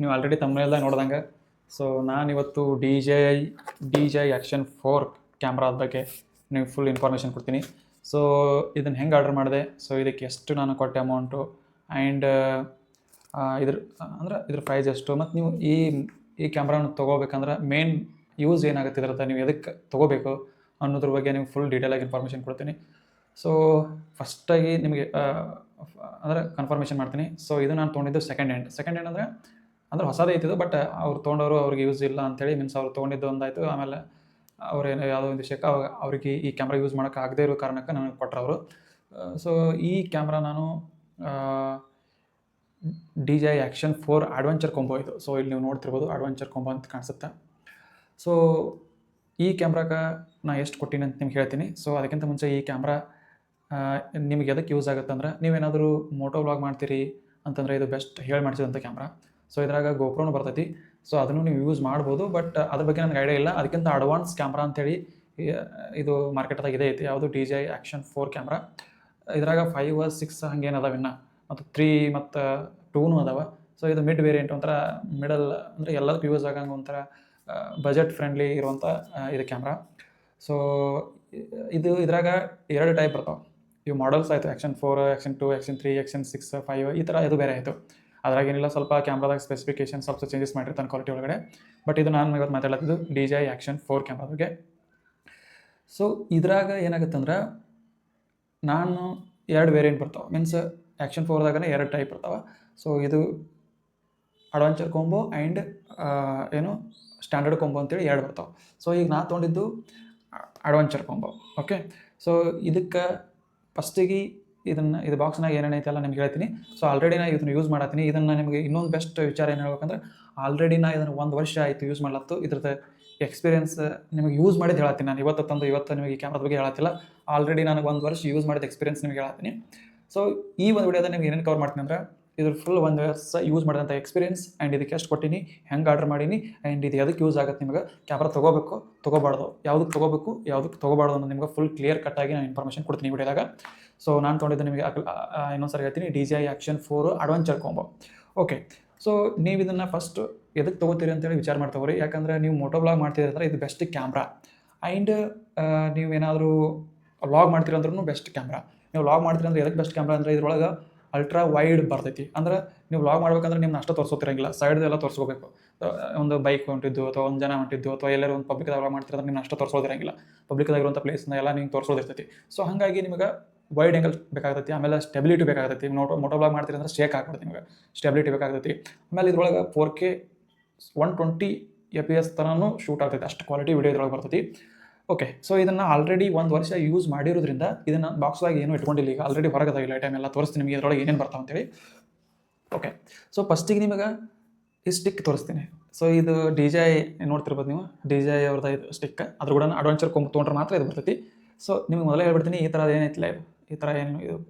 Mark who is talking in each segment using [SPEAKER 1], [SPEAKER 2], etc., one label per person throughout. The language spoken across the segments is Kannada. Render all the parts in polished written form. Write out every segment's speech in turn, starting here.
[SPEAKER 1] ನೀವು ಆಲ್ರೆಡಿ ತಮ್ಮನೆಲ್ಲ ನೋಡ್ದಂಗೆ ಸೊ ನಾನಿವತ್ತು ಡಿ ಜೆ ಆ್ಯಕ್ಷನ್ 4 ಕ್ಯಾಮ್ರಾದ ಬಗ್ಗೆ ನೀವು ಫುಲ್ ಇನ್ಫಾರ್ಮೇಷನ್ ಕೊಡ್ತೀನಿ. ಸೊ ಇದನ್ನು ಹೆಂಗೆ ಆರ್ಡರ್ ಮಾಡಿದೆ, ಸೊ ಇದಕ್ಕೆ ಎಷ್ಟು ನಾನು ಕೊಟ್ಟೆ ಅಮೌಂಟು ಆ್ಯಂಡ್ ಇದ್ರ ಪ್ರೈಸ್ ಎಷ್ಟು, ಮತ್ತು ನೀವು ಈ ಕ್ಯಾಮ್ರಾನ ತೊಗೋಬೇಕಂದ್ರೆ ಮೇನ್ ಯೂಸ್ ಏನಾಗುತ್ತೆ ಇದ್ರದ್ದು, ನೀವು ಎದಕ್ಕೆ ತೊಗೋಬೇಕು ಅನ್ನೋದ್ರ ಬಗ್ಗೆ ನೀವು ಫುಲ್ ಡೀಟೇಲಾಗಿ ಇನ್ಫಾರ್ಮೇಷನ್ ಕೊಡ್ತೀನಿ. ಸೊ ಫಸ್ಟಾಗಿ ನಿಮಗೆ ಕನ್ಫರ್ಮೇಷನ್ ಮಾಡ್ತೀನಿ. ಸೊ ಇದು ನಾನು ತೊಗೊಂಡಿದ್ದು ಸೆಕೆಂಡ್ ಹ್ಯಾಂಡ್ ಅಂದರೆ ಹೊಸದೇ ಐತಿದ್ದು, ಬಟ್ ಅವ್ರು ತೊಗೊಂಡವರು ಅವ್ರಿಗೆ ಯೂಸ್ ಇಲ್ಲ ಅಂತೇಳಿ ಮೀನ್ಸ್ ಅವ್ರು ತೊಗೊಂಡಿದ್ದು ಒಂದಾಯಿತು. ಆಮೇಲೆ ಅವ್ರೇನೋ ಯಾವುದೋ ಒಂದು ವಿಷಯಕ್ಕೆ ಅವ್ರಿಗೆ ಈ ಕ್ಯಾಮ್ರಾ ಯೂಸ್ ಮಾಡೋಕ್ಕೆ ಆಗದೇ ಇರೋ ಕಾರಣಕ್ಕೆ ನನಗೆ ಕೊಟ್ಟರು ಅವರು. ಸೊ ಈ ಕ್ಯಾಮ್ರಾ ನಾನು DJI ಆ್ಯಕ್ಷನ್ 4 ಅಡ್ವೆಂಚರ್ ಕೊಂಬೋ ಇದು. ಸೊ ಇಲ್ಲಿ ನೀವು ನೋಡ್ತಿರ್ಬೋದು ಅಡ್ವೆಂಚರ್ ಕೊಂಬೋ ಅಂತ ಕಾಣಿಸುತ್ತೆ. ಸೊ ಈ ಕ್ಯಾಮ್ರಾಗೆ ನಾನು ಎಷ್ಟು ಕೊಟ್ಟಿನಿ ಅಂತ ನಿಮ್ಗೆ ಹೇಳ್ತೀನಿ. ಸೊ ಅದಕ್ಕಿಂತ ಮುಂಚೆ ಈ ಕ್ಯಾಮ್ರಾ ನಿಮಗೆ ಎದಕ್ಕೆ ಯೂಸ್ ಆಗುತ್ತೆ ಅಂದ್ರೆ, ನೀವೇನಾದರೂ ಮೋಟೋ ವ್ಲಾಗ್ ಮಾಡ್ತೀರಿ ಅಂತಂದರೆ ಇದು ಬೆಸ್ಟ್ ಹೇಳಿ ಮಾಡಿಸಿದಂಥ ಕ್ಯಾಮ್ರಾ. ಸೊ ಇದ್ರಾಗ ಗೋಪ್ರೋನು ಬರ್ತೈತಿ. ಸೊ ಅದನ್ನು ನೀವು ಯೂಸ್ ಮಾಡ್ಬೋದು, ಬಟ್ ಅದ್ರ ಬಗ್ಗೆ ನನಗೆ ಐಡಿಯಾ ಇಲ್ಲ. ಅದಕ್ಕಿಂತ ಅಡ್ವಾನ್ಸ್ ಕ್ಯಾಮ್ರಾ ಅಂತೇಳಿ ಇದು ಮಾರ್ಕೆಟ್ದಾಗ ಇದೇ ಐತಿ, ಯಾವುದು DJI ಆ್ಯಕ್ಷನ್ 4 ಕ್ಯಾಮ್ರಾ. ಇದ್ರಾಗ 5, 6 ಹಂಗೇನು ಅದಾವೆ ಇನ್ನು, ಮತ್ತು 3 ಮತ್ತು 2 ಅದಾವೆ. ಸೊ ಇದು ಮಿಡ್ ವೇರಿಯಂಟ್, ಒಂಥರ ಮಿಡಲ್ ಅಂದರೆ ಎಲ್ಲದಕ್ಕೂ ಯೂಸ್ ಆಗಂಗೆ ಒಂಥರ ಬಜೆಟ್ ಫ್ರೆಂಡ್ಲಿ ಇರುವಂಥ ಇದು ಕ್ಯಾಮ್ರಾ. ಸೊ ಇದ್ರಾಗ 2 ಟೈಪ್ ಬರ್ತಾವೆ. ಇವು ಮಾಡಲ್ಸ್ ಆಯಿತು, ಆ್ಯಕ್ಷನ್ 4, ಆ್ಯಕ್ಷನ್ 2, ಆ್ಯಕ್ಷನ್ 3, ಆ್ಯಕ್ಷನ್ 6, 5 ಈ ಥರ ಇದು ಬೇರೆ ಆಯಿತು. ಅದ್ರಾಗೇನಿಲ್ಲ, ಸ್ವಲ್ಪ ಕ್ಯಾಮ್ರಾದಾಗ ಸ್ಪೆಸಿಫಿಕೇಶನ್ ಸ್ವಲ್ಪ ಚೇಂಜಸ್ ಮಾಡಿರ್ತಾನೆ ಕ್ವಾಲಿಟಿ ಒಳಗಡೆ. ಬಟ್ ಇದು ನಾನು ಇವತ್ತು ಮಾತಾಡ್ತಿದ್ದು DJI ಆ್ಯಕ್ಷನ್ 4 ಕ್ಯಾಮ್ರಾ ಬಗ್ಗೆ. ಸೊ ಇದ್ರಾಗ ಏನಾಗುತ್ತೆ ಅಂದ್ರೆ, ನಾನು 2 ವೇರಿಯಂಟ್ ಬರ್ತಾವೆ. ಮೀನ್ಸ್ ಆ್ಯಕ್ಷನ್ 4ದಾಗನೇ 2 ಟೈಪ್ ಬರ್ತಾವೆ. ಸೊ ಇದು adventure combo and standard combo ಅಂತೇಳಿ 2 ಬರ್ತಾವೆ. ಸೊ ಈಗ ನಾನು ತೊಗೊಂಡಿದ್ದು ಅಡ್ವೆಂಚರ್ ಕೊಂಬೋ. ಓಕೆ, ಸೊ ಇದಕ್ಕೆ ಫಸ್ಟಿಗೆ ಇದು ಬಾಕ್ಸ್ನಾಗ ಏನೇನೈತೆ ಎಲ್ಲ ನಿಮ್ಗೆ ಹೇಳ್ತೀನಿ. ಸೊ ಆಲ್ರೆಡಿ ನಾನು ಇದನ್ನು ಯೂಸ್ ಮಾಡತ್ತೀನಿ. ಇದನ್ನು ನಿಮಗೆ ಇನ್ನೊಂದು ಬೆಸ್ಟ್ ವಿಚಾರ ಏನು ಹೇಳ್ಬೇಕಂದ್ರೆ, ಆಲ್ರೆಡಿ ನಾನು ಇದನ್ನು 1 ವರ್ಷ ಆಯಿತು ಯೂಸ್ ಮಾಡ್ಲತ್ತು. ಇದ್ರದ್ದು ಎಕ್ಸ್ಪೀರಿಯನ್ಸ್ ನಿಮಗೆ ಯೂಸ್ ಮಾಡಿದ್ದು ಹೇಳತ್ತೀನಿ. ನಾನು ಇವತ್ತು ನಿಮಗೆ ಈ ಕ್ಯಾಮ್ರಾದ ಬಗ್ಗೆ ಹೇಳತ್ತಿಲ್ಲ. ಆಲ್ರೆಡಿ ನನಗೆ 1 ವರ್ಷ ಯೂಸ್ ಮಾಡಿದ ಎಕ್ಸ್ಪೀರಿಯನ್ಸ್ ನಿಮಗೆ ಹೇಳತ್ತೀನಿ. ಸೊ ಈ ಒಂದು ವಿಡಿಯೋದ ನಿಮ್ಗೆ ಏನೇನು ಕವರ್ ಮಾಡ್ತೀನಿ ಅಂದ್ರೆ, ಇದ್ರ ಫುಲ್ 1 ವರ್ಷ ಯೂಸ್ ಮಾಡಿದಂಥ ಎಕ್ಸ್ಪೀರಿಯನ್ಸ್ ಆ್ಯಂಡ್ ಇದಕ್ಕೆ ಎಷ್ಟು ಕೊಟ್ಟಿನಿ, ಹೆಂಗೆ ಆರ್ಡರ್ ಮಾಡೀನಿ, ಆ್ಯಂಡ್ ಇದು ಯಾವುದಕ್ಕೆ ಯೂಸ್ ಆಗುತ್ತೆ, ನಿಮಗೆ ಕ್ಯಾಮ್ರಾ ತೊಗೋಬೇಕು ತೊಗೋಬಾರ್ದು, ಯಾವುದಕ್ಕೆ ತೊಗೋಬೇಕು ಯಾವುದಕ್ಕೆ ತೊಗೋಬಾರ್ದು ಅನ್ನೋದು ನಿಮ್ಗೆ ಫುಲ್ ಕ್ಲಿಯರ್ ಕಟ್ಟಾಗಿ ನಾನು ಇನ್ಫಾರ್ಮೇಷನ್ ಕೊಡ್ತೀನಿ ಈ ವಿಡಿಯೋದಾಗ. ಸೊ ನಾನು ತೊಗೊಂಡಿದ್ದು ನಿಮಗೆ ಇನ್ನೊಂದ್ಸರಿ ಹೇಳ್ತೀನಿ, DJI action 4 adventure combo. Okay, so ನೀವು ಇದನ್ನು ಫಸ್ಟ್ ಎದಕ್ಕೆ ತೊಗೋತೀರಿ ಅಂತೇಳಿ ವಿಚಾರ ಮಾಡ್ತವ್ರಿ. ಯಾಕಂದರೆ ನೀವು ಮೋಟೋ ವ್ಲಾಗ್ ಮಾಡ್ತೀರಿ ಅಂದರೆ ಇದು ಬೆಸ್ಟ್ ಕ್ಯಾಮ್ರಾ. ಆ್ಯಂಡ್ ನೀವೇನಾದರೂ ವ್ಲಾಗ್ ಮಾಡ್ತೀರಿ ಅಂದ್ರೂ ಬೆಸ್ಟ್ ಕ್ಯಾಮ್ರಾ. ನೀವು ವ್ಲಾಗ್ ಮಾಡ್ತೀರಿ ಅಂದರೆ ಎದಕ್ಕೆ ಬೆಸ್ಟ್ ಕ್ಯಾಮ್ರಾ ಅಂದರೆ, ಇದ್ರೊಳಗೆ ಅಲ್ಟ್ರಾ ವೈಡ್ ಬರ್ತೈತಿ. ಅಂದ್ರೆ ನೀವು ವ್ಲಾಗ್ ಮಾಡ್ಬೇಕಂದ್ರೆ ನಿಮ್ನ ಅಷ್ಟು ತೋರಿಸೋತಿರಂಗಿಲ್ಲ, ಸೈಡ್ದೆಲ್ಲ ತೋರಿಸ್ಕೋಬೇಕು. ಒಂದು ಬೈಕ್ ಹೊಂಟಿದ್ದು ಅಥವಾ ಒಂದು ಜನ ಹೊಂಟಿದ್ದು ಅಥವಾ ಎಲ್ಲರೂ ಒಂದು ಪಬ್ಲಿಕ್ದಾಗ ವ್ಲಾಗ್ ಮಾಡ್ತಿದ್ರೆ ನಿಮ್ನ ಅಷ್ಟು ತೋರಿಸೋದಿರಂಗಿಲ್ಲ. ಪಬ್ಲಿಕ್ದಾಗಿರುವಂಥ ಪ್ಲೇಸ್ನ ಎಲ್ಲ ನಿಮ್ಗೆ ತೋರಿಸೋದಿರ್ತೈತಿ. ಸೊ ಹಾಗಾಗಿ ನಿಮಗೆ ವೈಡ್ ಆ್ಯಂಗಲ್ ಬೇಕಾಗ್ತೈತಿ. ಆಮೇಲೆ ಸ್ಟೆಬಿಲಿಟಿ ಬೇಕಾಗ್ತೈತಿ. ಮೋಟೋ ವ್ಲಾಗ್ ಮಾಡ್ತೀರಿ ಅಂದ್ರೆ ಶೇಕ್ ಆಗ್ಬಿಡುತ್ತೆ, ನಿಮಗೆ ಸ್ಟೆಬಿಲಿಟಿ ಬೇಕಾಗ್ತೈತಿ. ಆಮೇಲೆ ಇದ್ರೊಳಗೆ 4K 120 FPS ತನೂ ಶೂಟ್ ಆಗ್ತೈತಿ, ಅಷ್ಟು ಕ್ವಾಲಿಟಿ ವಿಡಿಯೋ ಇದ್ರೊಳಗೆ ಬರ್ತೈತಿ. ಓಕೆ, ಸೊ ಇದನ್ನು ಆಲ್ರೆಡಿ 1 ವರ್ಷ ಯೂಸ್ ಮಾಡಿರೋದ್ರಿಂದ ಇದನ್ನು ಬಾಕ್ಸ್ದಾಗ ಏನೂ ಇಟ್ಕೊಂಡಿಲ್ಲ. ಈಗ ಆಲ್ರೆಡಿ ಹೊರಗದಾಗಿಲ್ಲ, ಟೈಮ್ ಎಲ್ಲ ತೋರಿಸ್ತೀನಿ ನಿಮಗೆ ಇದ್ರೊಳಗೆ ಏನೇನು ಬರ್ತಾವೆ ಅಂತೇಳಿ. ಓಕೆ, ಸೊ ಫಸ್ಟಿಗೆ ನಿಮಗೆ ಈ ಸ್ಟಿಕ್ ತೋರಿಸ್ತೀನಿ. ಸೊ ಇದು DJI ನೋಡ್ತಿರ್ಬೋದು ನೀವು, DJI ಅವ್ರದ್ದು ಇದು ಸ್ಟಿಕ್. ಅದ್ರ ಕೂಡ ಅಡ್ವೆಂಚರ್ ಕೊಂಬು ತೊಗೊಂಡ್ರೆ ಮಾತ್ರ ಇದು ಬರ್ತೈತಿ. ಸೊ ನಿಮಗೆ ಮೊದಲೇ ಹೇಳ್ಬಿಡ್ತೀನಿ, ಈ ಥರದ್ದು ಏನೈತಿಲ್ಲ, ಈ ಥರ ಏನು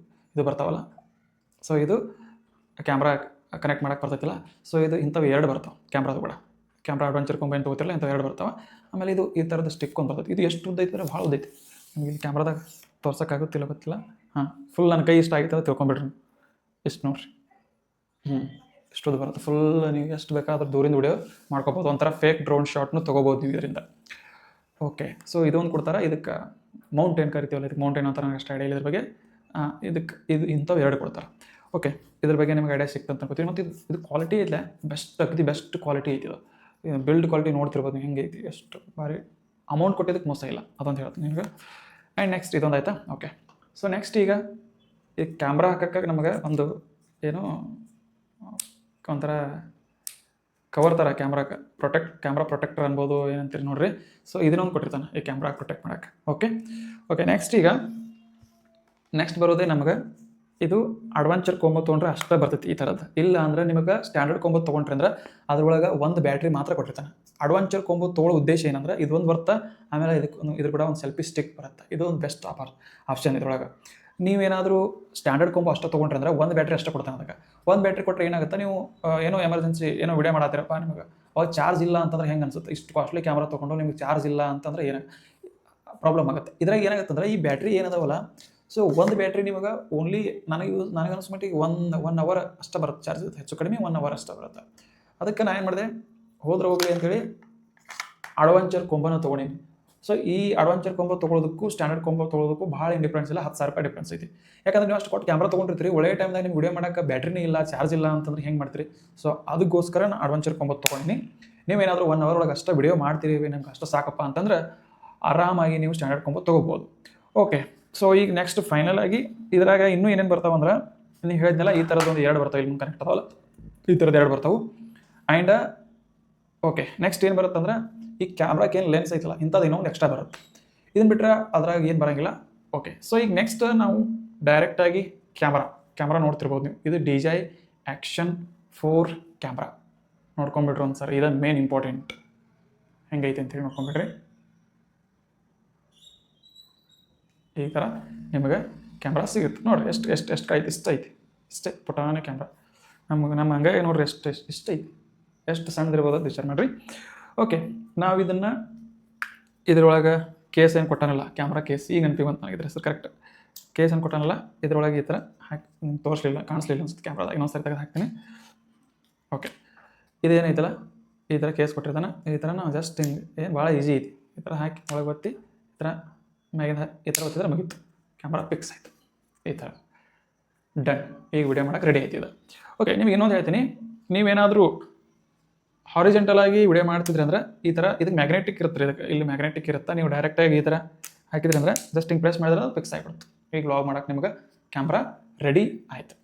[SPEAKER 1] ಇದು ಬರ್ತಾವಲ್ಲ. ಸೊ ಇದು ಕ್ಯಾಮ್ರಾ ಕನೆಕ್ಟ್ ಮಾಡೋಕ್ಕೆ ಬರ್ತೈತಿಲ್ಲ. ಸೊ ಇದು ಇಂಥವು 2 ಬರ್ತಾವೆ ಕ್ಯಾಮ್ರಾದ ಕೂಡ. ಕ್ಯಾಮ್ರಾ ಅಡ್ವೆಂಚರ್ ಕೊಂಬ ಏನು ತೊಗೋತಿರಲ್ಲ, ಇಂಥವು 2 ಬರ್ತಾವೆ. ಆಮೇಲೆ ಇದು ಈ ಥರದ ಸ್ಟಿಕ್ ಒಂದು ಬರ್ತೈತಿ. ಇದು ಎಷ್ಟು ಉದ್ದೈತಿ ಅಂದರೆ ಭಾಳ ಉದ್ದೈತಿ. ನಿಮಗೆ ಇಲ್ಲಿ ಕ್ಯಾಮ್ರಾದಾಗ ತೋರ್ಸೋಕ್ಕಾಗುತ್ತಿಲ್ಲ ಗೊತ್ತಿಲ್ಲ. ಫುಲ್ ನನ್ನ ಕೈ ಇಷ್ಟ ಆಗಿತ್ತು ತಿಳ್ಕೊಂಬಿಡ್ರಿ. ಇಷ್ಟು ನೋಡ್ರಿ, ಇಷ್ಟೊಂದು ಬರುತ್ತೆ. ಫುಲ್ ನೀವು ಎಷ್ಟು ಬೇಕಾದ್ರೂ ದೂರಿಂದ ವಿಡಿಯೋ ಮಾಡ್ಕೋಬೋದು. ಒಂಥರ ಫೇಕ್ ಡ್ರೋನ್ ಶಾಟ್ನು ತೊಗೋಬೋದು ನೀವು ಇದರಿಂದ. ಓಕೆ, ಸೊ ಇದೊಂದು ಕೊಡ್ತಾರೆ. ಇದಕ್ಕೆ ಮೌಂಟೇನ್ ಕರಿತೀವಲ್ಲ, ಇದಕ್ಕೆ ಮೌಂಟೇನ್ ಅಂತ ನನಗೆ ಅಷ್ಟು ಐಡಿಯಾ ಇಲ್ಲ ಇದ್ರ ಬಗ್ಗೆ. ಇದು ಇಂಥವು 2 ಕೊಡ್ತಾರೆ. ಓಕೆ, ಇದ್ರ ಬಗ್ಗೆ ನಿಮ್ಗೆ ಐಡಿಯಾ ಸಿಕ್ತಂತ ಅನ್ಕೋತೀವಿ. ಮತ್ತು ಇದು ಕ್ವಾಲಿಟಿ ಇಲ್ಲ, ಬೆಸ್ಟ್ ಕ್ವಾಲಿಟಿ ಐತಿ. ಇದು ಬಿಲ್ಡ್ ಕ್ವಾಲಿಟಿ ನೋಡ್ತಿರ್ಬೋದು ನೀವು ಹೆಂಗೆ ಐತಿ, ಎಷ್ಟು ಭಾರಿ. ಅಮೌಂಟ್ ಕೊಟ್ಟಿದ್ದಕ್ಕೆ ಮೋಸ ಇಲ್ಲ, ಅದಂತ ಹೇಳ್ತೀನಿ ನಿಮಗೆ. ಆ್ಯಂಡ್ ನೆಕ್ಸ್ಟ್ ಇದೊಂದು ಆಯಿತಾ. ಓಕೆ, ಸೊ ನೆಕ್ಸ್ಟ್ ಈಗ ಈ ಕ್ಯಾಮ್ರಾ ಹಾಕೋಕ್ಕೆ ನಮಗೆ ಒಂದು ಒಂಥರ ಕವರ್ ಥರ ಕ್ಯಾಮ್ರಾ ಪ್ರೊಟೆಕ್ಟರ್ ಅನ್ಬೋದು, ಏನಂತೀರಿ ನೋಡ್ರಿ. ಸೊ ಇದನ್ನೊಂದು ಕೊಟ್ಟಿರ್ತಾನೆ ಈ ಕ್ಯಾಮ್ರಾ ಪ್ರೊಟೆಕ್ಟ್ ಮಾಡೋಕ್ಕೆ. ಓಕೆ, ನೆಕ್ಸ್ಟ್ ಬರೋದೇ ನಮಗೆ ಇದು ಅಡ್ವೆಂಚರ್ ಕೊಂಬೋ ತೊಗೊಂಡ್ರೆ ಅಷ್ಟೇ ಬರ್ತೈತಿ ಈ ಥರದ್ದು. ಇಲ್ಲ ಅಂದ್ರೆ ನಿಮಗೆ ಸ್ಟ್ಯಾಂಡರ್ಡ್ ಕೊಂಬೋ ತೊಗೊಂಡ್ರಿ ಅಂದ್ರೆ ಅದ್ರೊಳಗೆ ಒಂದು ಬ್ಯಾಟ್ರಿ ಮಾತ್ರ ಕೊಟ್ಟಿರ್ತಾನೆ. ಅಡ್ವೆಂಚರ್ ಕೊಂಬೋ ತೊಗೊಳ್ಳೋ ಉದ್ದೇಶ ಏನಂದ್ರೆ, ಇದೊಂದು ಬರುತ್ತೆ. ಆಮೇಲೆ ಇದ್ರ ಕೂಡ ಒಂದು ಸೆಲ್ಫಿ ಸ್ಟಿಕ್ ಬರುತ್ತೆ. ಇದು ಒಂದು ಬೆಸ್ಟ್ ಆಪ್ಷನ್ ಇದ್ರೊಳಗೆ. ನೀವೇನಾದರೂ ಸ್ಟ್ಯಾಂಡರ್ಡ್ ಕೊಂಬೋ ಅಷ್ಟೇ ತೊಗೊಂಡ್ರೆ ಅಂದ್ರೆ ಒಂದು ಬ್ಯಾಟ್ರಿ ಅಷ್ಟೇ ಕೊಡ್ತಾನೆ. ಅದಕ್ಕೆ ಒಂದು ಬ್ಯಾಟ್ರಿ ಕೊಟ್ಟರೆ ಏನಾಗುತ್ತೆ, ನೀವು ಏನೋ ಎಮರ್ಜೆನ್ಸಿ ವಿಡಿಯೋ ಮಾಡತ್ತೀರಪ್ಪ, ನಿಮಗೆ ಅವಾಗ ಚಾರ್ಜ್ ಇಲ್ಲ ಅಂತಂದ್ರೆ ಹೆಂಗೆ ಅನ್ಸುತ್ತೆ. ಇಷ್ಟು ಕಾಸ್ಟ್ಲಿ ಕ್ಯಾಮ್ರಾ ತೊಗೊಂಡು ನಿಮಗೆ ಚಾರ್ಜ್ ಇಲ್ಲ ಅಂತಂದ್ರೆ ಏನು ಪ್ರಾಬ್ಲಮ್ ಆಗುತ್ತೆ. ಇದ್ರಾಗ ಏನಾಗುತ್ತೆ ಅಂದ್ರೆ, ಈ ಬ್ಯಾಟ್ರಿ ಏನದಾವಲ್ಲ, ಸೊ ಒಂದು ಬ್ಯಾಟ್ರಿ ನಿಮಗೆ ಓನ್ಲಿ ನನಗೆ ಅನಿಸ್ಮಟ್ಟಿಗೆ 1 ಅವರ್ ಅಷ್ಟೇ ಬರುತ್ತೆ ಚಾರ್ಜ್. ಹೆಚ್ಚು ಕಡಿಮೆ 1 ಅವರ್ ಅಷ್ಟೇ ಬರುತ್ತೆ. ಅದಕ್ಕೆ ನಾನು ಏನು ಮಾಡಿದೆ, ಹೋದ್ರೆ ಹೋಗಲಿ ಅಂತೇಳಿ ಅಡ್ವೆಂಚರ್ ಕೊಂಬೋನ ತೊಗೊಂಡೀನಿ. ಸೊ ಈ ಅಡ್ವೆಂಚರ್ ಕೊಂಬೋ ತೊಗೊಳೋದಕ್ಕೂ ಸ್ಟ್ಯಾಂಡರ್ಡ್ ಕೊಂಬೋ ತೊಗೊಳೋದಕ್ಕೂ ಭಾಳ ಏನು ಡಿಫ್ರೆನ್ಸ್ ಇಲ್ಲ, 10,000 ರೂಪಾಯಿ ಡಿಫ್ರೆನ್ಸ್ ಐತಿ. ಯಾಕಂದ್ರೆ ನೀವು ಅಷ್ಟು ಕೊಟ್ಟು ಕ್ಯಾಮ್ರಾ ತೊಗೊಂಡಿರ್ತೀರಿ, ಒಳ್ಳೆ ಟೈಮ್ದಾಗ ನಿಮ್ಗೆ ವಿಡಿಯೋ ಮಾಡೋಕ್ಕೆ ಬ್ಯಾಟ್ರಿನೇ ಇಲ್ಲ, ಚಾರ್ಜ್ ಇಲ್ಲ ಅಂತಂದ್ರೆ ಹೆಂಗೆ ಮಾಡ್ತೀರಿ? ಸೊ ಅದಕ್ಕೋಸ್ಕರ ನಾನು ಅಡ್ವೆಂಚರ್ ಕೊಂಬೋ ತೊಗೊಂಡಿನಿ. ನೀವೇನಾದರೂ 1 ಅವರ್ ಒಳಗೆ ಅಷ್ಟೇ ವಿಡಿಯೋ ಮಾಡ್ತೀರಿ, ನಮ್ಗೆ ಅಷ್ಟು ಸಾಕಪ್ಪ ಅಂತಂದ್ರೆ ಆರಾಮಾಗಿ ನೀವು ಸ್ಟ್ಯಾಂಡರ್ಡ್ ಕೊಂಬೋ ತೊಗೋಬೋದು. ಓಕೆ, ಸೊ ಈಗ ನೆಕ್ಸ್ಟ್ ಫೈನಲ್ ಆಗಿ ಇದ್ರಾಗ ಇನ್ನೂ ಏನೇನು ಬರ್ತಾವಂದ್ರೆ, ನೀವು ಹೇಳಿದ್ನಲ್ಲ ಈ ಥರದೊಂದು 2 ಬರ್ತಾವೆ, ಇಲ್ಲಿ ಕನೆಕ್ಟ್ ಅದಾವಲ್ಲ ಈ ಥರದ್ದು 2 ಬರ್ತಾವೆ. ಆ್ಯಂಡ್ ಓಕೆ, ನೆಕ್ಸ್ಟ್ ಏನು ಬರುತ್ತಂದ್ರೆ ಈ ಕ್ಯಾಮ್ರಾಕ್ಕೆ ಏನು ಲೆನ್ಸ್ ಐತಲ್ಲ ಇಂಥದ್ದು ಇನ್ನೊಂದು ಎಕ್ಸ್ಟ್ರಾ ಬರುತ್ತೆ. ಇದನ್ನು ಬಿಟ್ಟರೆ ಅದ್ರಾಗ ಏನು ಬರೋಂಗಿಲ್ಲ. ಓಕೆ, ಸೊ ಈಗ ನೆಕ್ಸ್ಟ್ ನಾವು ಡೈರೆಕ್ಟಾಗಿ ಕ್ಯಾಮ್ರಾ ನೋಡ್ತಿರ್ಬೋದು ನೀವು. ಇದು DJI Action 4 ಕ್ಯಾಮ್ರಾ ನೋಡ್ಕೊಂಬಿಟ್ರು ಒಂದು ಸರ್. ಇದು ಮೇನ್ ಇಂಪಾರ್ಟೆಂಟ್, ಹೆಂಗೈತೆ ಅಂತೇಳಿ ನೋಡ್ಕೊಂಬಿಟ್ರಿ. ಈ ಥರ ನಿಮಗೆ ಕ್ಯಾಮ್ರಾ ಸಿಗುತ್ತೆ ನೋಡಿರಿ. ಎಷ್ಟು ಐತಿ, ಇಷ್ಟೇ ಪುಟಾನೆ ಕ್ಯಾಮ್ರಾ. ನಮ್ಮ ಹಂಗೆ ನೋಡಿರಿ ಇಷ್ಟ ಐತಿ. ಎಷ್ಟು ಸಣ್ಣದಿರ್ಬೋದು ಅದು ವಿಚಾರ ಮಾಡಿರಿ. ಓಕೆ, ನಾವು ಇದನ್ನು ಇದ್ರೊಳಗೆ ಕೇಸ್ ಏನು ಕೊಟ್ಟಾನಲ್ಲ, ಕ್ಯಾಮ್ರಾ ಕೇಸ್, ಈಗ ನೆನಪಿಗೆ ಬಂತು ನನಗಿದ್ರೆ ಸರ್ ಕರೆಕ್ಟ್. ಕೇಸ್ ಏನು ಕೊಟ್ಟಾನಲ್ಲ ಇದ್ರೊಳಗೆ ಈ ಥರ ಹಾಕಿ ತೋರಿಸ್ಲಿಲ್ಲ, ಕಾಣಿಸ್ಲಿಲ್ಲ ಅನ್ಸುತ್ತೆ ಕ್ಯಾಮ್ರಾದಾಗ, ಇನ್ನೊಂದು ಸರಿ ತೆಗೆದು ಹಾಕ್ತೀನಿ. ಓಕೆ, ಇದೇನೈತಲ್ಲ ಈ ಥರ ಕೇಸ್ ಕೊಟ್ಟಿರ್ತಾನೆ. ಈ ಥರ ನಾವು ಜಸ್ಟ್ ಹಿಂಗೆ ಏನು ಭಾಳ ಈಸಿ ಐತಿ. ಈ ಥರ ಹಾಕಿ ಒಳಗೆ ಒತ್ತಿ ಈ ಥರ ಮ್ಯಾಗಿಂದ ಈ ಥರ ಒತ್ತಿದ್ರೆ ಮುಗೀತು, ಕ್ಯಾಮ್ರಾ ಫಿಕ್ಸ್ ಆಯಿತು. ಈ ಥರ ಡನ್. ಈಗ ವಿಡಿಯೋ ಮಾಡೋಕೆ ರೆಡಿ ಆಯ್ತು ಇದು. ಓಕೆ, ನಿಮ್ಗೆ ಇನ್ನೊಂದು ಹೇಳ್ತೀನಿ, ನೀವೇನಾದರೂ ಹಾರಿಜೆಂಟಲ್ ಆಗಿ ವಿಡಿಯೋ ಮಾಡ್ತಿದ್ರಿ ಅಂದ್ರೆ ಈ ಥರ ಇದಕ್ಕೆ ಮ್ಯಾಗ್ನೆಟಿಕ್ ಇರುತ್ತೆ, ಇದಕ್ಕೆ ಇಲ್ಲಿ ಮ್ಯಾಗ್ನೆಟಿಕ್ ಇರುತ್ತೆ. ನೀವು ಡೈರೆಕ್ಟಾಗಿ ಈ ಥರ ಹಾಕಿದ್ರಿ ಅಂದ್ರೆ ಜಸ್ಟ್ ಹಿಂಗೆ ಪ್ರೆಸ್ ಮಾಡಿದ್ರೆ ಅದು ಫಿಕ್ಸ್ ಆಗಿಬಿಡುತ್ತೆ. ಈಗ ವ್ಲಾಗ್ ಮಾಡೋಕೆ ನಿಮ್ಗೆ ಕ್ಯಾಮ್ರಾ ರೆಡಿ ಆಯಿತು.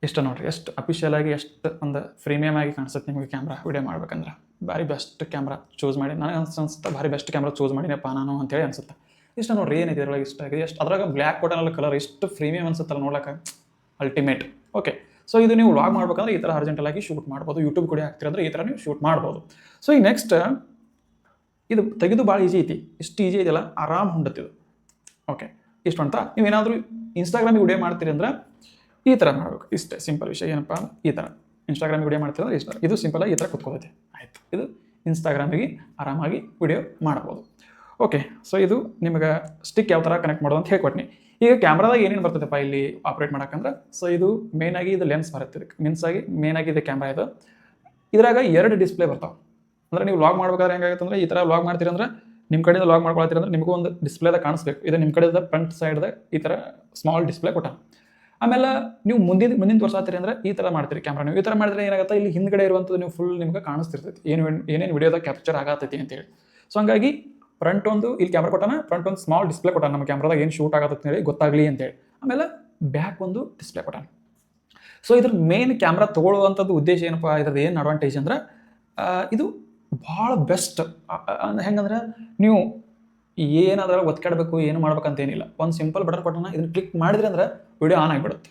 [SPEAKER 1] ಇಷ್ಟ ನೋಡಿರಿ, ಎಷ್ಟು ಅಫಿಷಿಯಲ್ ಆಗಿ, ಎಷ್ಟು ಒಂದು ಪ್ರೀಮಿಯಮ್ ಆಗಿ ಕಾಣಿಸುತ್ತೆ ನಿಮಗೆ ಕ್ಯಾಮ್ರಾ ವಿಡಿಯೋ ಮಾಡ್ಬೇಕಂದ್ರೆ. ಭಾರಿ ಬೆಸ್ಟ್ ಕ್ಯಾಮ್ರಾ ಚೂಸ್ ಮಾಡಿ, ನನಗೆ ಅನ್ಸುತ್ತೆ ಭಾರಿ ಬೆಸ್ಟ್ ಕ್ಯಾಮ್ರಾ ಚೂಸ್ ಮಾಡಿನಪ್ಪ ನಾನು ಅಂತೇಳಿ ಅನ್ಸುತ್ತೆ. ಇಷ್ಟ ನೋಡಿರಿ, ಏನಿದೆ ಇದರೊಳಗೆ ಇಷ್ಟ ಆಗಿದೆ. ಎಷ್ಟು ಅದ್ರಾಗ ಬ್ಲ್ಯಾಕ್ ಕೊಟ್ಟನಲ್ಲ ಕಲರ್, ಎಷ್ಟು ಪ್ರೀಮಿಯಮ್ ಅನ್ಸುತ್ತಲ್ಲ ನೋಡೋಕೆ, ಅಲ್ಟಿಮೇಟ್. ಓಕೆ, ಸೊ ಇದು ನೀವು ವ್ಲಾಗ್ ಮಾಡ್ಬೇಕಂದ್ರೆ ಈ ಥರ ಅರ್ಜೆಂಟಲ್ ಆಗಿ ಶೂಟ್ ಮಾಡ್ಬೋದು. ಯೂಟ್ಯೂಬ್ ಕೂಡ ಹಾಕ್ತಿರಂದ್ರೆ ಈ ಥರ ನೀವು ಶೂಟ್ ಮಾಡ್ಬೋದು. ಸೊ ಈಗ ನೆಕ್ಸ್ಟ್ ಇದು ತೆಗೆದು ಭಾಳ ಈಸಿ ಐತಿ. ಇಷ್ಟು ಈಸಿ ಇದೆಯಲ್ಲ, ಆರಾಮ್ ಹೊಂಡತ್ತಿದು. ಓಕೆ, ಇಷ್ಟು ಅಂತ ನೀವೇನಾದರೂ ಇನ್ಸ್ಟಾಗ್ರಾಮಿಗೆ ವಿಡಿಯೋ ಮಾಡ್ತೀರಿ ಅಂದ್ರೆ ಈ ಥರ ಮಾಡಬೇಕು. ಇಷ್ಟೇ ಸಿಂಪಲ್ ವಿಷಯ. ಏನಪ್ಪ ಈ ಥರ ಇನ್ಸ್ಟಾಗ್ರಾಮಿಗೆ ವಿಡಿಯೋ ಮಾಡ್ತೀರಿ ಅಂದ್ರೆ ಇಷ್ಟ, ಇದು ಸಿಂಪಲಾಗಿ ಈ ಥರ ಕೂತ್ಕೋತೈತೆ. ಆಯಿತು, ಇದು ಇನ್ಸ್ಟಾಗ್ರಾಮಿಗೆ ಆರಾಮಾಗಿ ವಿಡಿಯೋ ಮಾಡ್ಬೋದು. ಓಕೆ, ಸೊ ಇದು ನಿಮಗೆ ಸ್ಟಿಕ್ ಯಾವ ಥರ ಕನೆಕ್ಟ್ ಮಾಡೋದು ಅಂತ ಹೇಳ್ಕೊಟ್ನಿ. ಈಗ ಕ್ಯಾಮ್ರಾದಾಗ ಏನೇನು ಬರ್ತದಪ್ಪ ಇಲ್ಲಿ ಆಪ್ರೇಟ್ ಮಾಡೋಕ್ಕಂದ್ರೆ, ಸೊ ಇದು ಮೇನಾಗಿ ಇದು ಲೆನ್ಸ್ ಬರುತ್ತೆ. ಇದಕ್ಕೆ ಮೇನಾಗಿ ಇದು ಕ್ಯಾಮ್ರಾ ಇದು. ಇದ್ರಾಗ 2 ಡಿಸ್ಪ್ಲೇ ಬರ್ತಾವೆ. ಅಂದರೆ ನೀವು ವ್ಲಾಗ್ ಮಾಡ್ಬೇಕಾದ್ರೆ ಹೆಂಗಾಗುತ್ತೆ ಅಂದರೆ, ಈ ಥರ ವ್ಲಾಗ್ ಮಾಡ್ತೀರಿ ಅಂದ್ರೆ ನಿಮ್ಮ ಕಡೆಯಿಂದ ವ್ಲಾಗ್ ಮಾಡ್ಕೊಳ್ತೀರಿ ಅಂದ್ರೆ ನಿಮಗೂ ಒಂದು ಡಿಸ್ಪ್ಲೇದಾಗ ಕಾಣಿಸ್ಬೇಕು. ಇದು ನಿಮ್ಮ ಕಡೆಯಿಂದ ಫ್ರಂಟ್ ಸೈಡ್ದಾಗ ಈ ಥರ ಸ್ಮಾಲ್ ಡಿಸ್ಪ್ಲೇ ಕೊಟ್ಟ. ಆಮೇಲೆ ನೀವು ಮುಂದಿನ ತೋರಿಸ್ತೀರಿ ಅಂದ್ರೆ ಈ ಥರ ಮಾಡ್ತೀರಿ ಕ್ಯಾಮ್ರಾ. ನೀವು ಈ ಥರ ಮಾಡಿದ್ರೆ ಏನಾಗುತ್ತೆ, ಇಲ್ಲಿ ಹಿಂದ್ಗಡೆ ಇರುವಂಥದ್ದು ನೀವು ಫುಲ್ ನಿಮ್ಗೆ ಕಾಣಿಸ್ತಿರ್ತೈತಿ, ಏನೇನು ವಿಡಿಯೋದಾಗ ಕ್ಯಾಪ್ಚರ್ ಆಗತ್ತೈತಿ ಅಂತೇಳಿ. ಸೊ ಹಂಗಾಗಿ ಫ್ರಂಟ್ ಒಂದು ಇಲ್ಲಿ ಕ್ಯಾಮ್ರಾ ಕೊಟ್ಟಾನ, ಫ್ರಂಟ್ ಒಂದು ಸ್ಮಾಲ್ ಡಿಸ್ಪ್ಲೇ ಕೊಟ್ಟಾನ, ನಮ್ಮ ಕ್ಯಾಮ್ರಾದಾಗ ಏನು ಶೂಟ್ ಆಗತ್ತೆ ಹೇಳಿ ಗೊತ್ತಾಗಲಿ ಅಂತೇಳಿ. ಆಮೇಲೆ ಬ್ಯಾಕ್ ಒಂದು ಡಿಸ್ಪ್ಲೇ ಕೊಟ್ಟಾನ. ಸೊ ಇದ್ರ ಮೇನ್ ಕ್ಯಾಮ್ರಾ ತೊಗೊಳ್ಳುವಂಥದ್ದು ಉದ್ದೇಶ ಏನಪ್ಪ, ಇದ್ರದ್ದು ಏನು ಅಡ್ವಾಂಟೇಜ್ ಅಂದ್ರೆ ಇದು ಭಾಳ ಬೆಸ್ಟ್. ಹೆಂಗಂದ್ರೆ ನೀವು ಏನಾದ್ರೂ ಒತ್ಕಾಡಬೇಕು, ಏನು ಮಾಡ್ಬೇಕಂತೇನಿಲ್ಲ. ಒಂದು ಸಿಂಪಲ್ ಬಟನ್ ಕೊಟ್ಟಾನ, ಇದನ್ನು ಕ್ಲಿಕ್ ಮಾಡಿದ್ರೆ ಅಂದ್ರೆ ವಿಡಿಯೋ ಆನ್ ಆಗಿಬಿಡುತ್ತೆ.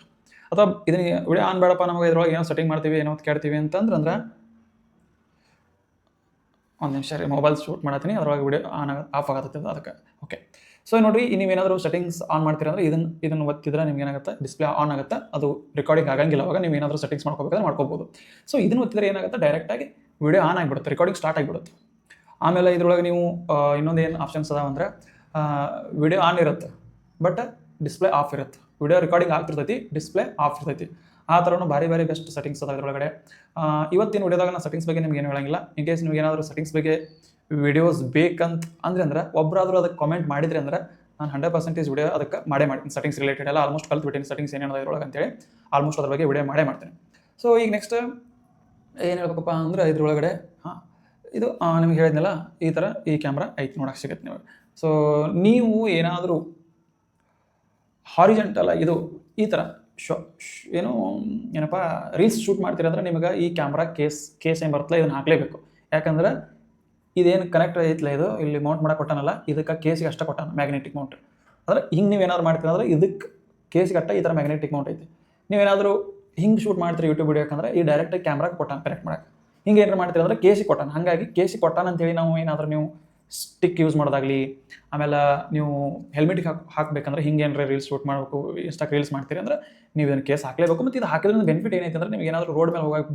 [SPEAKER 1] ಅಥವಾ ಇದನ್ನ ವಿಡಿಯೋ ಆನ್ ಬೇಡಪ್ಪ, ನಮಗೆ ಇದ್ರೊಳಗೆ ಏನೋ ಸೆಟ್ಟಿಂಗ್ ಮಾಡ್ತೀವಿ, ಏನೋ ಕೇಳ್ತೀವಿ ಅಂತಂದ್ರೆ ಒಂದು ನಿಮಿಷ ರೀ, ಮೊಬೈಲ್ ಶೂಟ್ ಮಾಡತ್ತೀನಿ, ಅದ್ರೊಳಗೆ ವಿಡಿಯೋ ಆಫ್ ಆಗತ್ತೆ ಅದಕ್ಕೆ. ಓಕೆ, ಸೊ ನೋಡಿರಿ, ನೀವೇನಾದರೂ ಸೆಟ್ಟಿಂಗ್ಸ್ ಆನ್ ಮಾಡ್ತೀರ ಅಂದ್ರೆ ಇದನ್ನು ಒತ್ತಿದ್ರೆ ನಿಮ್ಗೆ ಏನಾಗುತ್ತೆ, ಡಿಸ್ಪ್ಲೇ ಆನ್ ಆಗುತ್ತೆ. ಅದು ರೆಕಾರ್ಡಿಂಗ್ ಆಗಂಗಿಲ್ಲ. ಅವಾಗ ನೀವು ಏನಾದರೂ ಸೆಟ್ಟಿಂಗ್ಸ್ ಮಾಡ್ಕೋಬೇಕಾದ್ರೆ ಮಾಡ್ಕೋಬೋದು. ಸೊ ಇದನ್ನು ಒತ್ತಿದ್ರೆ ಏನಾಗುತ್ತೆ, ಡೈರೆಕ್ಟಾಗಿ ವಿಡಿಯೋ ಆನ್ ಆಗಿಬಿಡುತ್ತೆ, ರೆಕಾರ್ಡಿಂಗ್ ಸ್ಟಾರ್ಟ್ ಆಗಿಬಿಡುತ್ತೆ. ಆಮೇಲೆ ಇದ್ರೊಳಗೆ ನೀವು ಇನ್ನೊಂದು ಏನು ಆಪ್ಷನ್ಸ್ ಅದಾವ ಅಂದ್ರೆ, ವಿಡಿಯೋ ಆನ್ ಇರುತ್ತೆ ಬಟ್ ಡಿಸ್ಪ್ಲೇ ಆಫ್ ಇರುತ್ತೆ. ವಿಡಿಯೋ ರೆಕಾರ್ಡಿಂಗ್ ಆಗ್ತಿರ್ತೈತಿ, ಡಿಸ್ಪ್ಲೇ ಆಫ್ ಇರ್ತೈತಿ. ಆ ಥರನೂ ಭಾರಿ ಬೆಸ್ಟ್ ಸೆಟ್ಟಿಂಗ್ಸ್ ಅದ ಇದರೊಳಗಡೆ. ಇವತ್ತಿನ ವಿಡಿಯೋದಾಗ ನಾನು ಸೆಟ್ಟಿಂಗ್ಸ್ ಬಗ್ಗೆ ನಿಮ್ಗೆ ಏನು ಹೇಳಂಗಿಲ್ಲ. ಇನ್ ಕೇಸ್ ನಿಮ್ಗೆ ಏನಾದರೂ ಸೆಟ್ಟಿಂಗ್ಸ್ ಬಗ್ಗೆ ವಿಡಿಯೋಸ್ ಬೇಕಂತ ಅಂದ್ರೆ ಒಬ್ಬರಾದರೂ ಅದಕ್ಕೆ ಕಾಮೆಂಟ್ ಮಾಡಿದ್ರೆ ಅಂದ್ರೆ ನಾನು 100% ವಿಡಿಯೋ ಅದಕ್ಕೆ ಮಾಡ್ತೀನಿ. ಸೆಟ್ಟಿಂಗ್ಸ್ ರಿಲೇಟೆಡ್ ಎಲ್ಲ ಆಲ್ಮೋಸ್ಟ್ ಕಲ್ತ್ಬಿಟ್ಟಿನಿ, ಸೆಟ್ಟಿಂಗ್ಸ್ ಏನೇನದ ಇದ್ರೊಳಗೆ ಅಂತೇಳಿ ಆಲ್ಮೋಸ್ಟ್ ಅದ್ರ ಬಗ್ಗೆ ವಿಡಿಯೋ ಮಾಡ್ತೀನಿ. ಸೊ ಈಗ ನೆಕ್ಸ್ಟ್ ಏನು ಹೇಳ್ಬೇಕಪ್ಪ ಅಂದ್ರೆ, ಇದ್ರೊಳಗಡೆ ಇದು ನಿಮ್ಗೆ ಹೇಳಿದ್ನಲ್ಲ, ಈ ಥರ ಈ ಕ್ಯಾಮ್ರಾ ಐತಿ, ನೋಡೋಕೆ ಸಿಗುತ್ತೆ ನಿಮಗೆ. ಸೊ ನೀವು ಏನಾದರೂ ಹಾರಿಜೆಂಟಲ್ ಇದು ಈ ಥರ ಏನಪ್ಪ ರೀಲ್ಸ್ ಶೂಟ್ ಮಾಡ್ತೀರಂದ್ರೆ ನಿಮಗೆ ಈ ಕ್ಯಾಮ್ರಾ ಕೇಸ್ ಏನು ಬರ್ತಲ್ಲ, ಇದನ್ನು ಹಾಕಲೇಬೇಕು. ಯಾಕಂದ್ರೆ ಇದೇನು ಕನೆಕ್ಟ್ ಐತಿಲ್ಲ, ಇದು ಇಲ್ಲಿ ಮೌಂಟ್ ಮಾಡಕ್ಕೆ ಕೊಟ್ಟಾನಲ್ಲ, ಇದಕ್ಕೆ ಕೇಸಿಗೆ ಅಷ್ಟೇ ಕೊಟ್ಟಾನ ಮ್ಯಾಗ್ನೆಟಿಕ್ ಮೌಂಟ್. ಅಂದ್ರೆ ಹಿಂಗೆ ನೀವೇನಾದ್ರು ಮಾಡ್ತೀರಂದ್ರೆ ಇದಕ್ಕೆ ಕೇಸಿಗೆ ಅಟ್ಟ ಈ ಥರ ಮ್ಯಾಗ್ನೆಟಿಕ್ ಮೌಂಟ್ ಐತಿ. ನೀವೇನಾದರೂ ಹಿಂಗೆ ಶೂಟ್ ಮಾಡ್ತೀರಿ ಯೂಟ್ಯೂಬ್ ವಿಡಿಯೋ, ಯಾಕಂದ್ರೆ ಈ ಡೈರೆಕ್ಟಾಗಿ ಕ್ಯಾಮ್ರಾಗೆ ಕೊಟ್ಟಾನ ಕನೆಕ್ಟ್ ಮಾಡಕ್ಕೆ. ಹಿಂಗೆ ಏನಾರು ಮಾಡ್ತೀರಿ ಅಂದ್ರೆ ಕೇಸಿಗೆ ಕೊಟ್ಟಾನ. ಹಾಗಾಗಿ ಕೇಸಿಗೆ ಕೊಟ್ಟಾನ ಅಂತೇಳಿ ನಾವು ಏನಾದರೂ ನೀವು ಸ್ಟಿಕ್ ಯೂಸ್ ಮಾಡೋದಾಗಲಿ, ಆಮೇಲೆ ನೀವು ಹೆಲ್ಮೆಟಿಗೆ ಹಾಕಬೇಕಂದ್ರೆ ಹಿಂಗೆ ಏನಾರ ರೀಲ್ಸ್ ಶೂಟ್ ಮಾಡಬೇಕು, ಇನ್ಸ್ಟಾಕ್ಕೆ ರೀಲ್ಸ್ ಮಾಡ್ತೀರಿ ಅಂದ್ರೆ ನೀವು ಇದನ್ನು ಕೇಸ್ ಹಾಕಲೇಬೇಕು. ಮತ್ತು ಇದು ಹಾಕಿದ್ರೆ ಬೆನಿಫಿಟ್ ಏನೈತೆ ಅಂದ್ರೆ, ನಿಮ್ಗೆ ಏನಾದರೂ ರೋಡ್ ಮೇಲೆ ಹೋಗೋಕೆ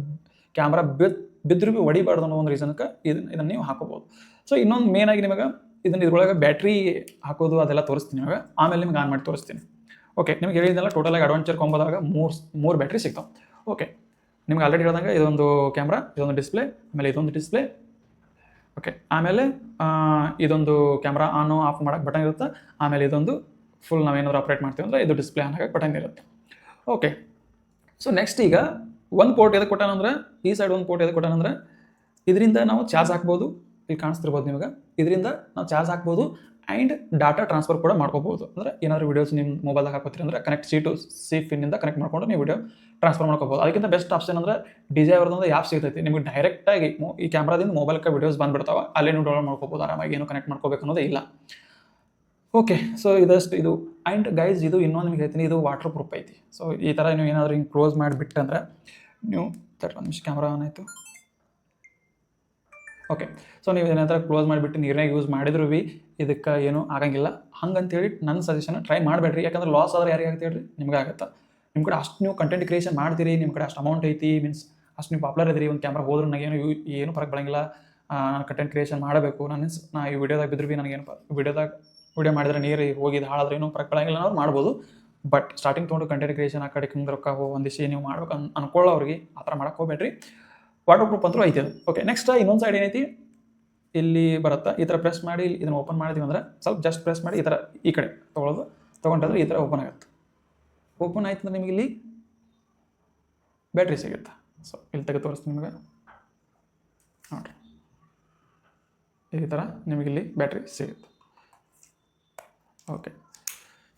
[SPEAKER 1] ಕ್ಯಾಮ್ರಾ ಬಿದ್ದರೂ ಭೀ ಹೊಡಿಬಾರ್ದು ಅನ್ನೋ ಒಂದು ರೀಸನ್ಗೆ ಇದನ್ನು ನೀವು ಹಾಕೋಬೋದು. ಸೊ ಇನ್ನೊಂದು ಮೇನಾಗಿ ನಿಮಗೆ ಇದ್ರೊಳಗೆ ಬ್ಯಾಟ್ರಿ ಹಾಕೋದು ಅದೆಲ್ಲ ತೋರಿಸ್ತೀನಿ ನಿಮಗೆ, ಆಮೇಲೆ ನಿಮ್ಗೆ ಆನ್ ಮಾಡಿ ತೋರಿಸ್ತೀನಿ. ಓಕೆ, ನಿಮ್ಗೆ ಹೇಳಿದ್ನಲ್ಲ ಟೋಟಲಾಗಿ ಅಡ್ವೆಂಚರ್ ಕೊಂಬೋದಾಗ ಮೂರು ಬ್ಯಾಟ್ರಿ ಸಿಗ್ತಾವೆ. ಓಕೆ, ನಿಮ್ಗೆ ಆಲ್ರೆಡಿ ಹೇಳ್ದಂಗೆ ಇದೊಂದು ಕ್ಯಾಮ್ರಾ, ಇದೊಂದು ಡಿಸ್ಪ್ಲೇ, ಆಮೇಲೆ ಇದೊಂದು ಡಿಸ್ಪ್ಲೇ. ಓಕೆ, ಆಮೇಲೆ ಇದೊಂದು ಕ್ಯಾಮ್ರಾ ಆನ್ ಆಫ್ ಮಾಡೋಕ್ಕೆ ಬಟನ್ ಇರುತ್ತೆ. ಆಮೇಲೆ ಇದೊಂದು ಫುಲ್ ನಾವೇನಾದ್ರು ಆಪ್ರೇಟ್ ಮಾಡ್ತೀವಿ ಅಂದರೆ ಇದು ಡಿಸ್ಪ್ಲೇ ಆನ್ ಆಗಕ್ಕೆ ಬಟನ್ ಇರುತ್ತೆ. ಓಕೆ, ಸೊ ನೆಕ್ಸ್ಟ್ ಈಗ ಒಂದು ಪೋರ್ಟ್ ಎದಕ್ಕೆ ಕೊಟ್ಟಾನಂದ್ರೆ, ಈ ಸೈಡ್ ಒಂದು ಪೋರ್ಟ್ ಎದಕ್ಕೆ ಕೊಟ್ಟಾನಂದ್ರೆ ಇದರಿಂದ ನಾವು ಚಾರ್ಜ್ ಹಾಕ್ಬೋದು. ಇಲ್ಲಿ ಕಾಣಿಸ್ತಿರ್ಬೋದು ನಿಮಗೆ, ಇದರಿಂದ ನಾವು ಚಾರ್ಜ್ ಹಾಕ್ಬೋದು ಆ್ಯಂಡ್ ಡಾಟಾ ಟ್ರಾನ್ಸ್ಫರ್ ಕೂಡ ಮಾಡ್ಕೋಬೋದು. ಅಂದರೆ ಏನಾದರೂ ವೀಡಿಯೋಸ್ ನಿಮ್ಮ ಮೊಬೈಲ್ದಾಗ ಹಾಕೋತೀರಿ ಅಂದರೆ ಕನೆಕ್ಟ್ ಸಿ ಪಿನ್ನಿಂದ ಕನೆಕ್ಟ್ ಮಾಡ್ಕೊಂಡು ನೀವು ವಿಡಿಯೋ ಟ್ರಾನ್ಸ್ಫರ್ ಮಾಡ್ಕೋಬೋದು. ಅದಕ್ಕಿಂತ ಬೆಸ್ಟ್ ಆಪ್ಷನ್ ಅಂದರೆ DJI ಅವ್ರದ್ದು ಆ್ಯಪ್ ಸಿಗ್ತೈತಿ ನಿಮಗೆ. ಡೈರೆಕ್ಟಾಗಿ ಈ ಕ್ಯಾಮ್ರಾದಿಂದ ಮೊಬೈಲ್ಗೆ ವೀಡಿಯೋಸ್ ಬಂದುಬಿಡ್ತಾವೆ, ಅಲ್ಲೇ ನೀವು ಡೌನ್ಲೋಡ್ ಮಾಡ್ಕೋಬೋದು ಆರಾಮಾಗಿ, ಏನು ಕನೆಕ್ಟ್ ಮಾಡ್ಕೋಬೇಕು ಅನ್ನೋದೇ ಇಲ್ಲ. ಓಕೆ, ಸೊ ಇದಷ್ಟು ಇದು. ಆ್ಯಂಡ್ ಗೈಸ್ ಇದು ಇನ್ನೊಂದು ನಿಮ್ಗೆ ಹೇಳ್ತೀನಿ, ಇದು ವಾಟರ್ ಪ್ರೂಫ್ ಐತಿ. ಸೊ ಈ ಥರ ನೀವು ಏನಾದರೂ ಹಿಂಗೆ ಕ್ಲೋಸ್ ಮಾಡಿಬಿಟ್ಟಂದ್ರೆ ನೀವು ಒಂದು ನಿಮಿಷ ಕ್ಯಾಮ್ರಾ ಆನ್ ಆಯಿತು. ಓಕೆ, ಸೊ ನೀವು ಏನಾದರೂ ಕ್ಲೋಸ್ ಮಾಡಿಬಿಟ್ಟು ನೀರನ್ನಾಗ ಯೂಸ್ ಮಾಡಿದ್ರು ಭೀ ಇದಕ್ಕೆ ಏನೂ ಆಗಂಗಿಲ್ಲ. ಹಂಗಂತೇಳಿ ನನ್ನ ಸಜೆಷನ್ ಟ್ರೈ ಮಾಡಬೇಡ್ರಿ. ಯಾಕಂದ್ರೆ ಲಾಸ್ ಆದ್ರೆ ಯಾರಿಗೆ ಆಗ್ತದೆ ಹೇಳ್ರಿ, ನಿಮ್ಗೆ ಆಗುತ್ತೆ. ನಿಮ್ಮ ಕಡೆ ಅಷ್ಟು ನೀವು ಕಂಟೆಂಟ್ ಕ್ರಿಯೇಷನ್ ಮಾಡ್ತೀರಿ, ನಿಮ್ಮ ಕಡೆ ಅಷ್ಟು ಅಮೌಂಟ್ ಐತಿ, ಮೀನ್ಸ್ ಅಷ್ಟು ನೀವು ಪಾಪ್ಯುಲರ್ ಇದ್ರಿ, ಒಂದು ಕ್ಯಾಮ್ರಾ ಹೋದ್ರೆ ನನಗೇನು ಏನು ಫರಕ್ ಬರಂಗಿಲ್ಲ. ನಾನು ಕಂಟೆಂಟ್ ಕ್ರಿಯೇಷನ್ ಮಾಡಬೇಕು, ನಾನು ಈ ವಿಡಿಯೋದಾಗ ಬಿದ್ದರೂ ಭೀ ನನಗೇನು ವಿಡಿಯೋ ಮಾಡಿದ್ರೆ ನೀರು ಹೋಗಿದ್ದು ಹಾಳಾದ್ರೆ ಏನೂ ಫರಕ್ ಬರಂಗಿಲ್ಲ, ನಾವು ಮಾಡ್ಬೋದು. ಬಟ್ ಸ್ಟಾರ್ಟಿಂಗ್ ತೊಗೊಂಡು ಕಂಟೆಂಟ್ ಕ್ರಿಯೇಷನ್ ಆ ಕಡೆ ರೊಕ್ಕ ಒಂದಿಷ್ಟು ನೀವು ಮಾಡ್ಬೇಕು ಅನ್ಕೊಳ್ಳೋರಿಗೆ ಆ ಥರ ಮಾಡಕ್ಕೆ ಹೋಗ್ಬೇಡ್ರಿ. ವಾಟರ್ ಪ್ರೂಫ್ ಅಂತೂ ಐತಿ ಅದು. ಓಕೆ, ನೆಕ್ಸ್ಟ್ ಇನ್ನೊಂದು ಸೈಡ್ ಏನೈತಿ, ಇಲ್ಲಿ ಬರುತ್ತೆ. ಈ ಥರ ಪ್ರೆಸ್ ಮಾಡಿ ಇದನ್ನು ಓಪನ್ ಮಾಡಿದ್ವಿ ಅಂದ್ರೆ ಸ್ವಲ್ಪ ಜಸ್ಟ್ ಪ್ರೆಸ್ ಮಾಡಿ ಈ ಥರ ಈ ಕಡೆ ತೊಗೊಂಡ್ರೆ ಈ ಥರ ಓಪನ್ ಆಗುತ್ತೆ. ಓಪನ್ ಆಯ್ತು ಅಂದ್ರೆ ನಿಮಗೆ ಇಲ್ಲಿ ಬ್ಯಾಟ್ರಿ ಸಿಗುತ್ತೆ. ಸೊ ಇಲ್ಲಿ ತೆಗೆದು ತೋರಿಸ್ತೀನಿ ನಿಮಗೆ ನೋಡಿರಿ, ಈ ಥರ ನಿಮಗಿಲ್ಲಿ ಬ್ಯಾಟ್ರಿ ಸಿಗುತ್ತೆ. ಓಕೆ,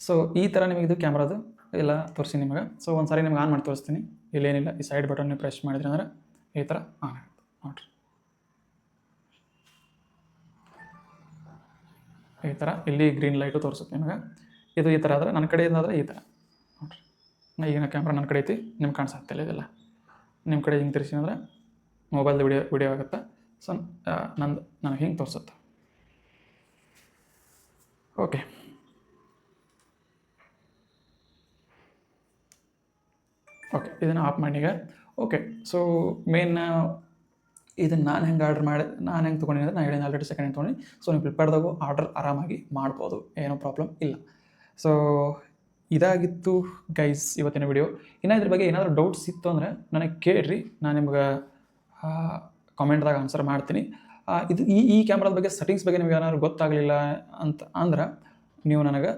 [SPEAKER 1] ಸೊ ಈ ಥರ ನಿಮಗೆ ಇದು ಕ್ಯಾಮ್ರಾದು ಎಲ್ಲ ತೋರಿಸಿ ನಿಮಗೆ. ಸೊ ಒಂದು ಸಾರಿ ನಿಮ್ಗೆ ಆನ್ ಮಾಡಿ ತೋರಿಸ್ತೀನಿ. ಇಲ್ಲೇನಿಲ್ಲ, ಈ ಸೈಡ್ ಬಟನ್ ನೀವು ಪ್ರೆಸ್ ಮಾಡಿದ್ರಿ ಅಂದ್ರೆ ಈ ಥರ ಆನ್ ಆಗುತ್ತೆ ನೋಡಿರಿ. ಈ ಥರ ಇಲ್ಲಿ ಗ್ರೀನ್ ಲೈಟು ತೋರಿಸುತ್ತೆ ನಿಮಗೆ. ಇದು ಈ ಥರ ಆದರೆ ನನ್ನ ಕಡೆಯಿಂದ ಆದರೆ ಈ ಥರ ನೋಡಿರಿ. ಈಗಿನ ಕ್ಯಾಮ್ರಾ ನನ್ನ ಕಡೆ ಐತಿ, ನಿಮ್ಗೆ ಕಾಣಿಸ್ತಿಲ್ಲ ಇದೆಲ್ಲ. ನಿಮ್ಮ ಕಡೆ ಹಿಂಗೆ ತಿರ್ಸಿ ಅಂದರೆ ಮೊಬೈಲ್ದು ವಿಡಿಯೋ ಆಗುತ್ತೆ. ಸೊ ನನಗೆ ಹಿಂಗೆ ತೋರಿಸುತ್ತೆ. ಓಕೆ, ಓಕೆ, ಇದನ್ನು ಆಫ್ ಮಾಡಿ ಈಗ. ಓಕೆ, ಸೊ ಮೇನ್ ಇದನ್ನು ನಾನು ಹೆಂಗೆ ತೊಗೊಂಡಿನಿ ಅಂದರೆ ನಾನು ಹೇಳಿದ ಆಲ್ರೆಡಿ ಸೆಕೆಂಡ್ ಹ್ಯಾಂಡ್ ತೊಗೊಂಡು. ಸೊ ನೀವು ಫ್ಲಿಪ್ಕಾರ್ಟ್ದಾಗೂ ಆರ್ಡರ್ ಆರಾಮಾಗಿ ಮಾಡ್ಬೋದು, ಏನೂ ಪ್ರಾಬ್ಲಮ್ ಇಲ್ಲ. ಸೊ ಇದಾಗಿತ್ತು ಗೈಸ್ ಇವತ್ತಿನ ವಿಡಿಯೋ. ಇನ್ನು ಇದ್ರ ಬಗ್ಗೆ ಏನಾದರೂ ಡೌಟ್ಸ್ ಇತ್ತು ಅಂದರೆ ನನಗೆ ಕೇಳಿರಿ, ನಾನು ನಿಮ್ಗೆ ಕಾಮೆಂಟ್ದಾಗ ಆನ್ಸರ್ ಮಾಡ್ತೀನಿ. ಇದು ಈ ಕ್ಯಾಮ್ರಾದ ಬಗ್ಗೆ ಸೆಟ್ಟಿಂಗ್ಸ್ ಬಗ್ಗೆ ನಿಮ್ಗೆ ಏನಾದ್ರು ಗೊತ್ತಾಗಲಿಲ್ಲ ಅಂತ ಅಂದ್ರೆ ನೀವು ನನಗೆ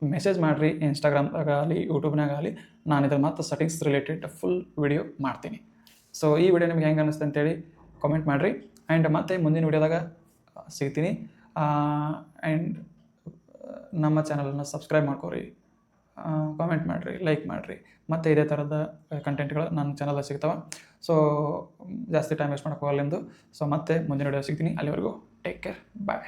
[SPEAKER 1] ಮೆಸೇಜ್ ಮಾಡಿರಿ, ಇನ್ಸ್ಟಾಗ್ರಾಮ್ದಾಗಲಿ ಯೂಟ್ಯೂಬ್ನಾಗಲಿ. ನಾನು ಇದ್ರ ಮತ್ತು ಸೆಟ್ಟಿಂಗ್ಸ್ ರಿಲೇಟೆಡ್ ಫುಲ್ ವಿಡಿಯೋ ಮಾಡ್ತೀನಿ. ಸೊ ಈ ವಿಡಿಯೋ ನಿಮ್ಗೆ ಹೆಂಗೆ ಅನ್ನಿಸ್ತು ಅಂತೇಳಿ ಕಾಮೆಂಟ್ ಮಾಡಿರಿ. ಆ್ಯಂಡ್ ಮತ್ತೆ ಮುಂದಿನ ವಿಡಿಯೋದಾಗ ಸಿಗ್ತೀನಿ. ಆ್ಯಂಡ್ ನಮ್ಮ ಚಾನಲನ್ನು ಸಬ್ಸ್ಕ್ರೈಬ್ ಮಾಡ್ಕೊರಿ, ಕಾಮೆಂಟ್ ಮಾಡಿರಿ, ಲೈಕ್ ಮಾಡಿರಿ. ಮತ್ತು ಇದೇ ಥರದ ಕಂಟೆಂಟ್ಗಳು ನನ್ನ ಚಾನಲ್ದಾಗ ಸಿಗ್ತಾವೆ. ಸೊ ಜಾಸ್ತಿ ಟೈಮ್ ವೇಸ್ಟ್ ಮಾಡೋಕ್ಕೆ ಹೋಗಲ್ಲ ಎಂದು. ಸೊ ಮತ್ತೆ ಮುಂದಿನ ವಿಡಿಯೋ ಸಿಗ್ತೀನಿ. ಅಲ್ಲಿವರೆಗೂ ಟೇಕ್ ಕೇರ್, ಬಾಯ್.